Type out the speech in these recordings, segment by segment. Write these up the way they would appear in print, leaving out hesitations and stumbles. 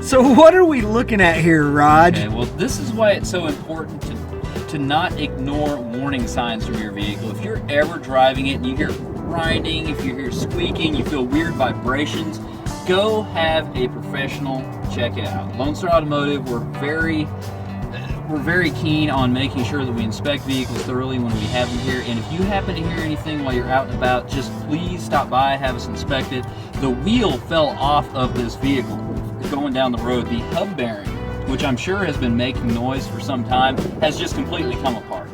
So what are we looking at here, Raj? Okay, well, this is why it's so important to not ignore warning signs from your vehicle. If you're ever driving it and you hear grinding, if you hear squeaking, you feel weird vibrations, go have a professional check it out. Lone Star Automotive, we're very keen on making sure that we inspect vehicles thoroughly when we have them here. And if you happen to hear anything while you're out and about, just please stop by, have us inspect it. The wheel fell off of this vehicle going down the road. The hub bearing, which I'm sure has been making noise for some time, has just completely come apart.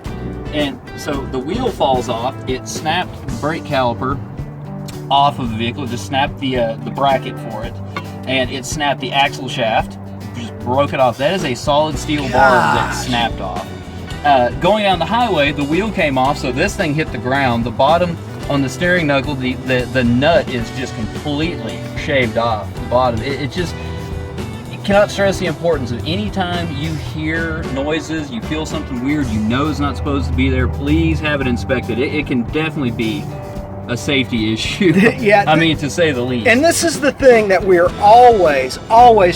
And so the wheel falls off, it snapped the brake caliper off of the vehicle, it just snapped the bracket for it, and it snapped the axle shaft, just broke it off. That is a solid steel bar that snapped off. Going down the highway, the wheel came off, so this thing hit the ground. The bottom on the steering knuckle, the nut is just completely shaved off the bottom. It just, cannot stress the importance of anytime you hear noises, you feel something weird, you know it's not supposed to be there, please have it inspected. It can definitely be a safety issue. Yeah, I mean, to say the least. And this is the thing that we're always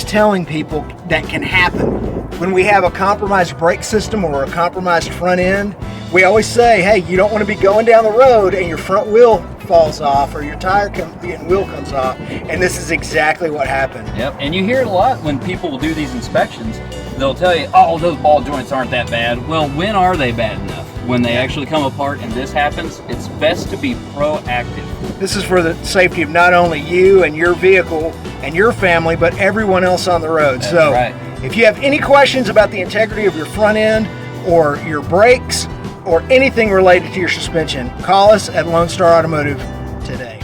telling people that can happen. When we have a compromised brake system or a compromised front end, we always say, hey, you don't want to be going down the road and your front wheel falls off or your tire and wheel comes off, and this is exactly what happened. Yep, and you hear it a lot when people will do these inspections. They'll tell you, oh, those ball joints aren't that bad. Well, when are they bad enough? When they actually come apart and this happens, it's best to be proactive. This is for the safety of not only you and your vehicle and your family, but everyone else on the road. That's so right. If you have any questions about the integrity of your front end or your brakes or anything related to your suspension, call us at Lone Star Automotive today.